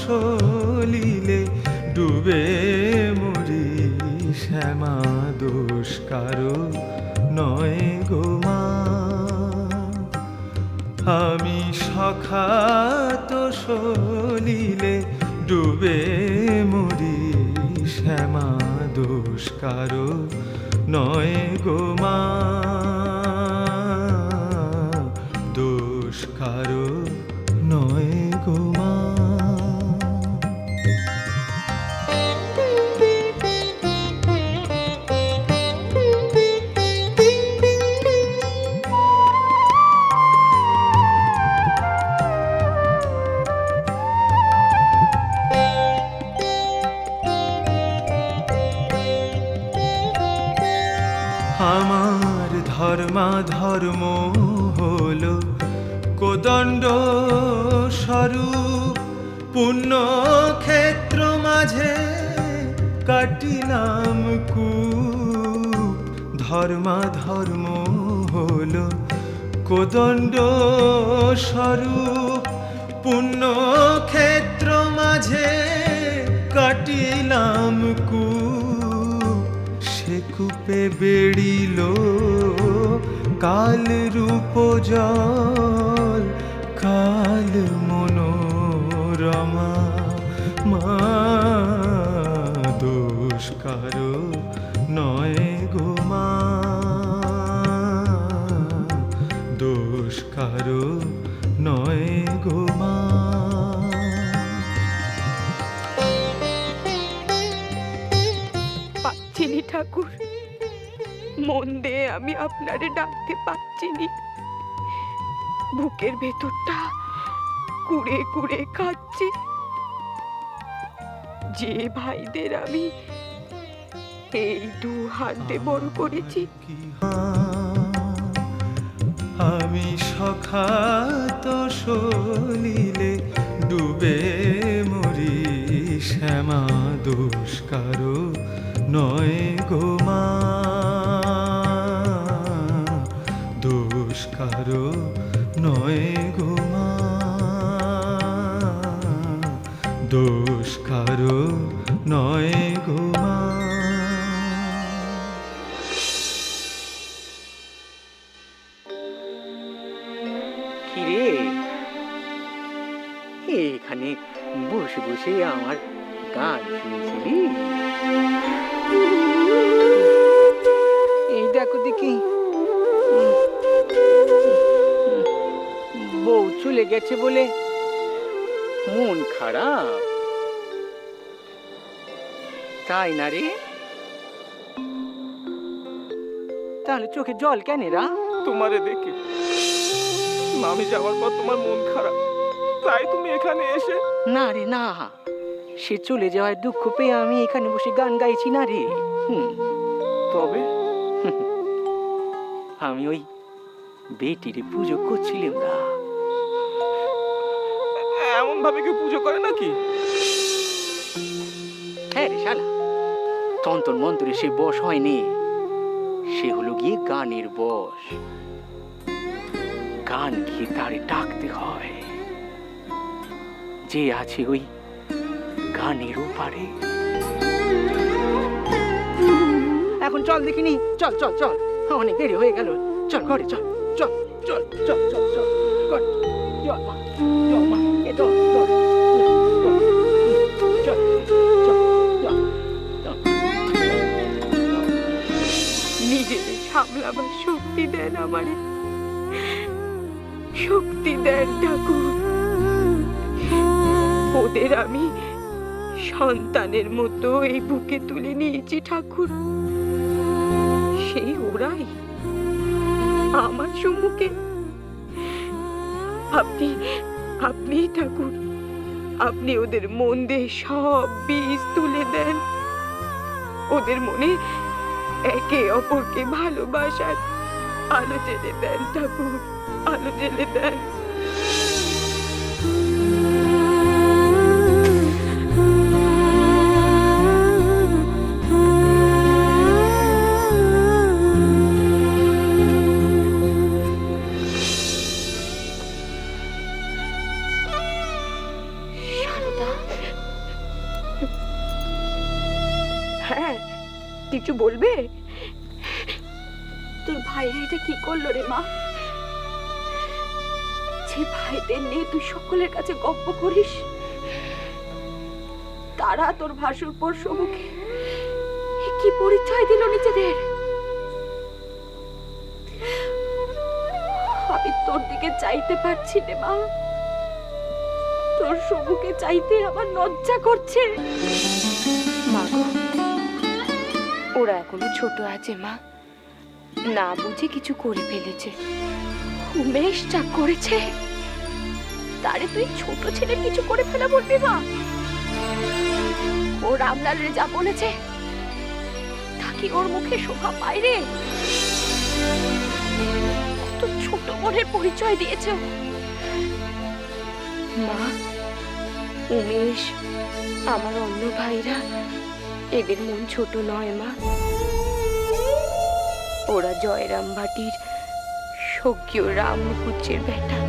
সলিলে ডুবে মরি শ্যামা দোষ কারো নয় গো মা। আমি সখা তো সলিলে ডুবে মরি শ্যামা দোষ কারো নয় গো মা, দোষ কারো নয় গো মা। আমার ধর্মাধর্ম হলো কোদণ্ড স্বরূপ, পুণ্যক্ষেত্র মাঝে কাটিলাম কূপ। ধর্মাধর্ম হলো কোদণ্ড স্বরূপ, পুণ্যক্ষেত্র মাঝে কাটিলাম কূপ। সে কূপে বেড়িল কাল রূপ জল, কাল মনোরমা মা, দোষ কারো নয় গো মা, দোষ কারো নয় গো মা। পাচ্ছিনি ঠাকুর, মন দিয়ে আমি আপনারে ডাকতে পাচ্ছিনি। বুকের ভেতরটা কুড়ে কুড়ে খাচ্ছে। যে ভাইদের আমি এই দু হাতে বড় করেছি, আমি সখা তো সলিলে ডুবে মরি শ্যামা দোষ কারো নয় গো মা, দোষ কারো নয় গো মা, দোষ কারো নয় গো মা। কিরে, এখানে বসে বসে আমার গান শুনছিলি? এই দেখো দেখি, বউ চলে গেছে বলে মন খারাপ, তাই না রে? তাহলে চোখে জল কেন রা? তোমারে দেখে আমি যাওয়ার পর তোমার মন খারাপ, তাই তুমি এখানে এসে? না রে না, সে চলে যাওয়ার দুঃখ পেয়ে আমি এখানে বসে গান গাইছি না রে। তবে আমি ওই বেটির পুজো করছিলাম না। এমন ভাবে কেউ পুজো করে নাকি? হ্যাঁ রে শালা, তন্তর মন্তরে সে বশ হয়নি, সে হলো গিয়ে গানের বশ। গান গিয়ে তারে ডাকতে হয়, যে আছে ওই গানের ওপারে। এখন চল দেখিনি, চল চল চল, অনেক দেরি হয়ে গেল, চল ঘরে চল, চল চল চল চল চল ঘরে চল মা, চল মা, এ চল চল চল চল চল। নিজেকে সামলাবার শক্তি দেন আমারে, শক্তি দেন ঠাকুর। ওদের আমি সন্তানের মতো এই বুকে তুলে নিয়েছি ঠাকুর, সেই ওরাই আমার সম্মুখে। আপনি আপনি ঠাকুর, আপনি ওদের মন দিয়ে সব বীজ তুলে দেন, ওদের মনে একে অপরকে ভালোবাসার আলো জেলে দেন ঠাকুর, আলো জেলে দেন। হ্যাঁ, কিছু বলবে? তোর ভাইরা এটা কি করলো রে মা? যে ভাইদের নিয়ে তুই সকলের কাছে গপ্প করিস, তারা তোর ভাসুরপোর সম্মুখে কি পরিচয় দিল নিজেদের? আমি তোর দিকে চাইতে পারছি না মা, তোর সম্মুখে চাইতে আমার লজ্জা করছে। মা গো, ওরা এখনো ছোট আছে মা, না বুঝে কিছু করে ফেলেছে। উমেশ যা করেছে তারে তুই ছোট ছেলে কিছু করে ফেলা বলবি মা? ও রামলালের যা বলেছে তা কি ওর মুখে শোভা পায় রে? কত ছোট মনের পরিচয় দিয়েছে ও। মা, উমেশ, আমার অন্য ভাইরা, এদের মন ছোট নয় মা। ওরা জয়রাম ভাটির স্বর্গীয় রাম মুকুজ্জের বেটা।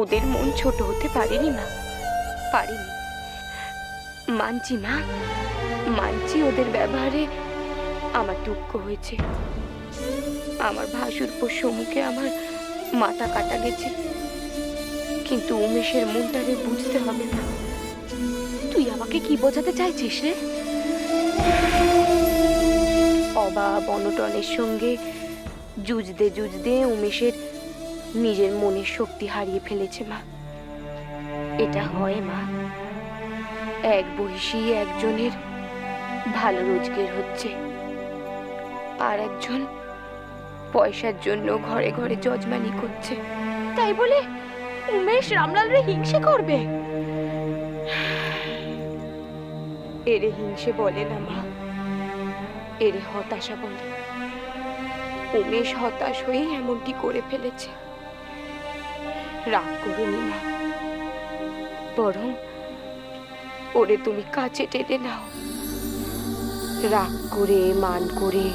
ওদের মন ছোট হতে পারেনি মা, পারেনি। মানছি মা, মানছি ওদের ব্যবহারে আমার দুঃখ হয়েছে। আমার ভাসুরপোর সম্মুখে আমার মাথা কাটা গেছে, কিন্তু উমেশের মনটারে বুঝতে হবে না। তুই আমাকে কি বোঝাতে চাইছিস রে? অভাব অনটনের সঙ্গে যুঝতে যুঝতে উমেশের নিজের মনের শক্তি হারিয়ে ফেলেছে মা। এটা হয় মা? এক বয়সী একজনের ভালো রোজগার হচ্ছে, আর একজন পয়সার জন্য ঘরে ঘরে যজমানি করছে। তাই বলে উমেশ রামলালরে হিংসে করবে? এরে হিংসে বলে না মা, এরে হতাশা বলে। উমেশ হতাশ হয়ে এমনটি করে ফেলেছে। রাগ করোনি মা, বরং ওরে তুমি কাছে টেনে নাও। রাগ করে মান করে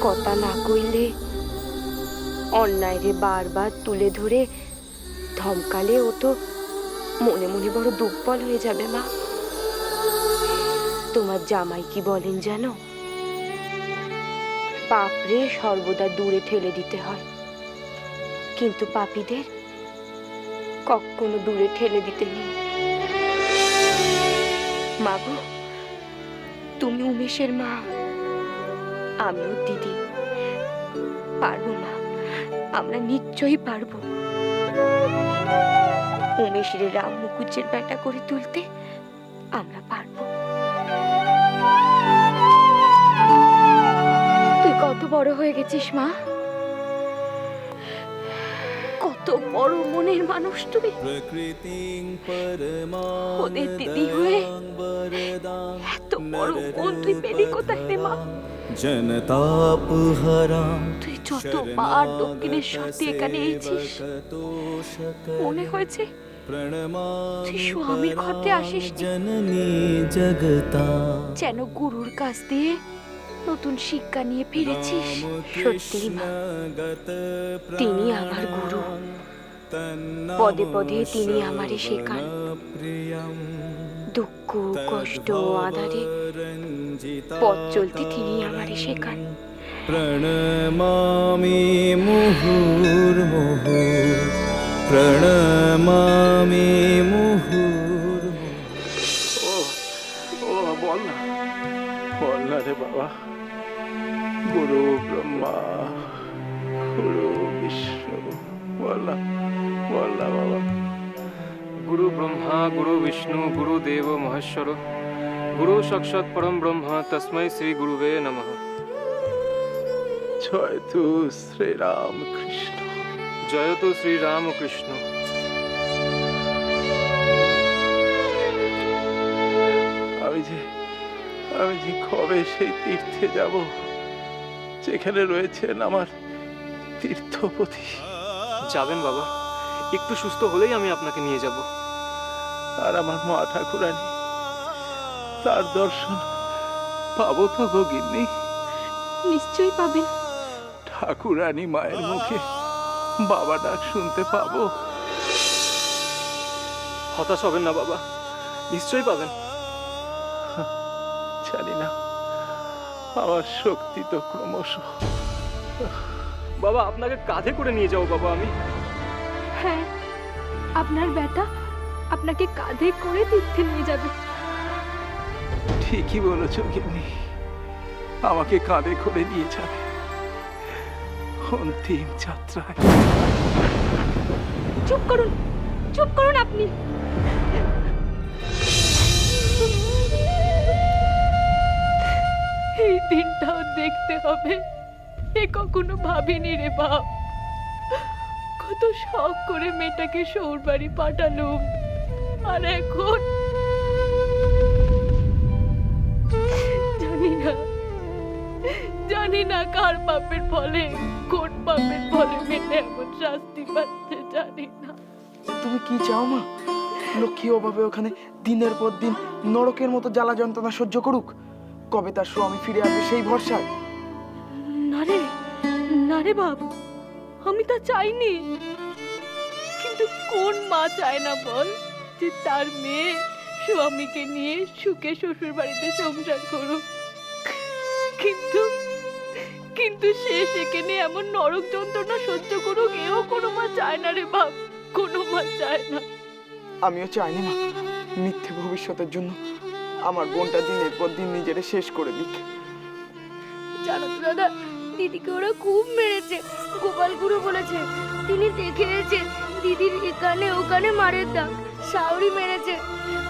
কথা না কইলে, অন্যায় রে বারবার তুলে ধরে ধমকালে ও তো মনে মনে বড় দুর্বল হয়ে যাবে মা। তোমার জামাই কি বলেন জানো? পাপরে সর্বদা দূরে ঠেলে দিতে হয়, কিন্তু পাপীদের কখনো দূরে ঠেলে দিতে নেই। মাগো, তুমি উমেশের মা, আমিও দিদি। পারবো মা, আমরা নিশ্চয়ই পারবো। উমেশের রাম মুকুজ্জের বেটা করে তুলতে আমরা পারবো। তুই কত বড় হয়ে গেছিস মা, কত বড় মনের মানুষ তুই। ওদের দিদি হয়ে এত বড় মন তুই পেলি কোথায় রে মা? তুই যতবার দক্ষিণেশ্বর দিয়ে এখানে এসেছিস, মনে হয়েছে তুই স্বামীর ঘরে আসিস, যেন গুরুর কাছ দিয়ে নতুন শিক্ষা নিয়ে ফিরেছিস। সত্যি মা, তিনি আমার গুরু। পদে পদে তিনি আমারে শেখান। দুঃখ কষ্ট আধারে পথ চলতে তিনি আমারে শেখান। প্রণমামি মুহুর্মুহু, প্রণমামি মুহুর্মুহু। ও বল না, বল না রে বাবা। গুরু ব্রহ্মা, গুরু বিষ্ণু, বল না বাবা। गुरु ब्रह्मा गुरु विष्णु गुरु देव महेश्वर गुरु साक्षात् परम ब्रह्म तस्मै श्री गुरुवे नमः। জয় তু শ্রীরাম কৃষ্ণ। जय तो श्री राम कृष्ण। আমি যে কবে সেই তীর্থে যাব যেখানে রয়েছেন আমার তীর্থপতি। যাবেন বাবা, একটু সুস্থ হলেই আমি আপনাকে নিয়ে যাব। আর আমার মা ঠাকুরানী, তার দর্শন পাবো তো গো গিন্নি? নিশ্চয়ই পাবেন। ঠাকুরানী মায়ের মুখে বাবা ডাক শুনতে পাবো। হতাশ হবেন না বাবা, নিশ্চয়ই পাবেন। জানি না, আমার শক্তি তো ক্রমশ। বাবা, আপনাকে কাঁধে করে নিয়ে যাও বাবা আমি। হ্যাঁ, আপনার বেটা আপনাকে কাঁধে করে তীর্থে নিয়ে যাবে। ঠিকই বলেছ গিন্নি, আমাকে কাঁধে করে নিয়ে যাবে অন্তিম যাত্রায়। চুপ করুন, চুপ করুন আপনি। এই দিনটাও দেখতে হবে, এ কখনো ভাবিনি রে বাপ। কত শখ করে মেয়েটাকে শহর বাড়ি পাঠালুম, আর এখন জানি না কার পাপের ফলে, কোন পাপের ফলে মেয়েটা এমন শাস্তি পাচ্ছে জানি না। তুমি কি চাও মা? লক্ষ্মী অভাবে ওখানে দিনের পর দিন নরকের মতো জ্বালা যন্ত্রণা সহ্য করুক? কবে তার স্বামী ফিরে আসবে সেই ভরসায়? না রে বাপ, আমি তা চাইনি। কিন্তু কোন মা চায় না বল যে তার মেয়ে স্বামীকে নিয়ে সুখে শ্বশুর বাড়িতে সংসার করুক? কিন্তু সে সেখানে এমন নরক যন্ত্রণা সহ্য করুক, এও কোনো মা চায় না রে বাপ, কোনো মা চায় না। আমিও চাইনি মা মিথ্যে ভবিষ্যতের জন্য আমার বোনটা দিনের পর দিন নিজের শেষ করে দিক। জানো তো দাদা, দিদিকে ওরা খুব মেরেছে। গোপাল গুরু বলেছে তিনি দেখে এসেছেন দিদির এখানে ওখানে মারের দাগ, শাওরি মেরেছে।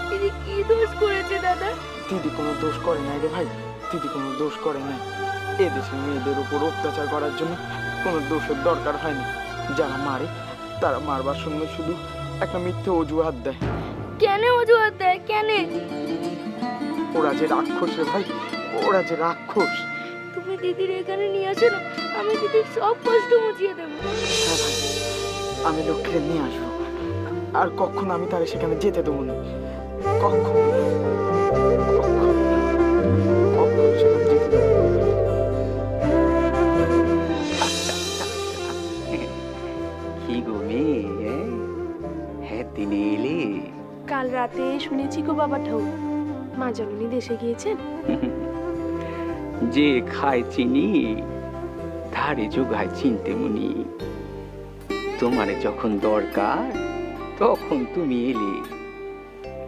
দিদি কি দোষ করেছে দাদা? দিদি কোনো দোষ করে নাই রে ভাই, দিদি কোনো দোষ করে নাই। এদেশে মেয়েদের উপর অত্যাচার করার জন্য কোনো দোষের দরকার হয়নি। যারা মারে তারা মারবার জন্য শুধু একটা মিথ্যে অজুহাত দেয়। কেন অজুহাত দেয়? কেন? ওরা যে রাক্ষস রে ভাই, ওরা যে রাক্ষস। তুমি দিদির এখানে নিয়ে আসো না, আমি দিদির সব কষ্ট মুছিয়ে দেবো। হ্যাঁ ভাই, আমি লক্ষ্যে নিয়ে আসবো, আর কখনো আমি তারে সেখানে যেতে দেবো না। কখনো সেখানে যেতে দেবো না। কি গো মেয়ে, হ্যাঁ দিনে এলে? কাল রাতে শুনেছি গো বাবা ঠাকুর, মা জননী দেশে গিয়েছেন। যে খায় চিনি ধারে যোগায় চিনতে মুনি। তোমারে যখন দরকার তখন তুমি এলে।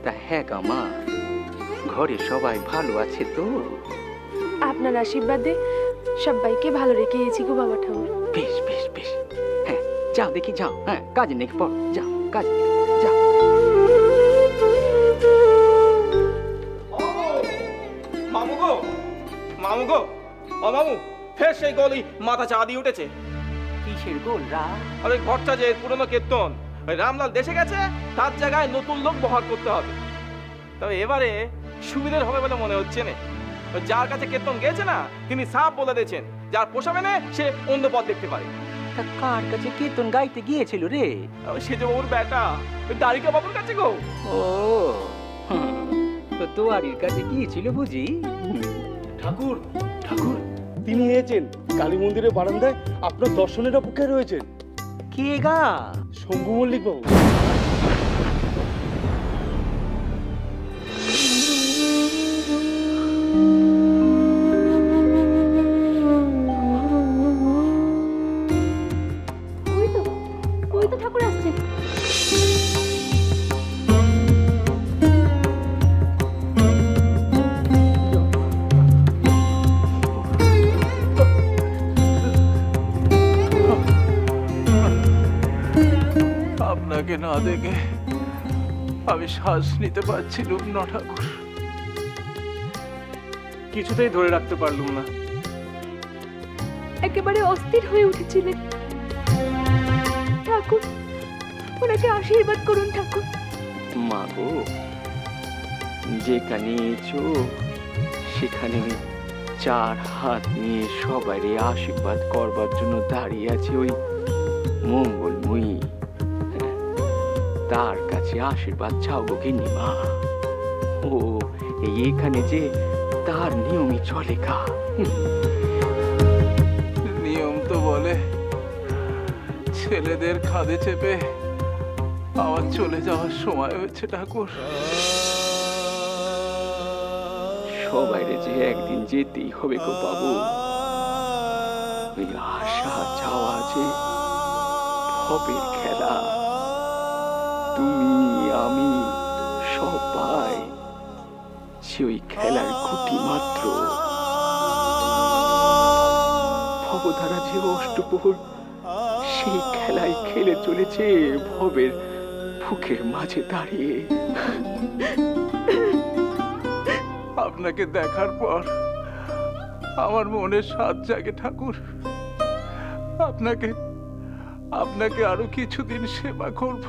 তা হ্যাঁ গা মা, ঘরে সবাই ভালো আছে তো? আপনার আশীর্বাদে সবাইকে ভালো রেখে গেছি গো বাবা ঠাকুর। বেশ বেশ বেশ, হ্যাঁ যাও দেখি যাও, হ্যাঁ কাজে নেই পর যাও, কাজে যাও। মামু গো, মামু গো, ও মামু, ফের সেই গলি মাথা চা দিয়ে উঠেছে। কিসের গোল রা? আরে ঘরটা যে পুরনো কীর্তন, ওই রামলাল দেশে গেছে, তার জায়গায় নতুন লোক বহাল করতে হবে। তবে এবারে সুবিধের হবে বলে মনে হচ্ছে না। যার কাছে কীর্তন গেছে না, তিনি সাপ বলে দিয়েছেন যার পোষাবে না সে অন্য পথ দেখতে পারে। তা কার কাছে কীর্তন গাইতে গিয়েছিল রে? সেজ বাবুর বেটা, ওই দারিকা বাবুর কাছে গো। ও তো তোয়ারির কাছে গিয়েছিল বুঝি? ঠাকুর, ঠাকুর, তিনি এসেছেন। কালী মন্দিরের বারান্দায় আপনার দর্শনের অপেক্ষায় রয়েছেন। কে গা? শম্ভু মল্লিক বাবু। ওই তো ঠাকুর আসছেন। আপনাকে না দেখে আমি শ্বাস নিতে পারছিলাম না ঠাকুর। কিছুতেই ধরে রাখতে পারলুম না। একেবারে অস্থির হয়ে উঠেছিলেন। ঠাকুর, ওনাকে আশীর্বাদ করুন ঠাকুর। মা গো, যেখানে চোখ সেখানে চার হাত নিয়ে সবাইরে আশীর্বাদ করবার জন্য দাঁড়িয়ে আছে ওই মঙ্গলময়ী। তার কাছে আশীর্বাদ চাও গো গিন্নি মা। ও এইখানে যে তার নিয়মই চলে গা। নিয়ম তো বলে ছেলেদের খাদে চেপে আমার চলে যাওয়ার সময় হয়েছে ঠাকুর। সবাইরে যে একদিন যেতেই হবে গো বাবু। ওই আশা চাওয়া যে ভবের খেলা, তুমি আমি সবাই যে ওই খেলার খুঁটি মাত্র। ভবধারা যে অষ্টপ্রহর সেই খেলায় খেলে চলেছে ভবের বুকের মাঝে দাঁড়িয়ে। আপনাকে দেখার পর আমার মনে সাধ জাগে ঠাকুর। আপনাকে আপনাকে আরো কিছুদিন সেবা করব।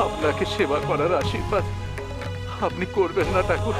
আপনাকে সেবা করার আশীর্বাদ আপনি করবেন না ঠাকুর?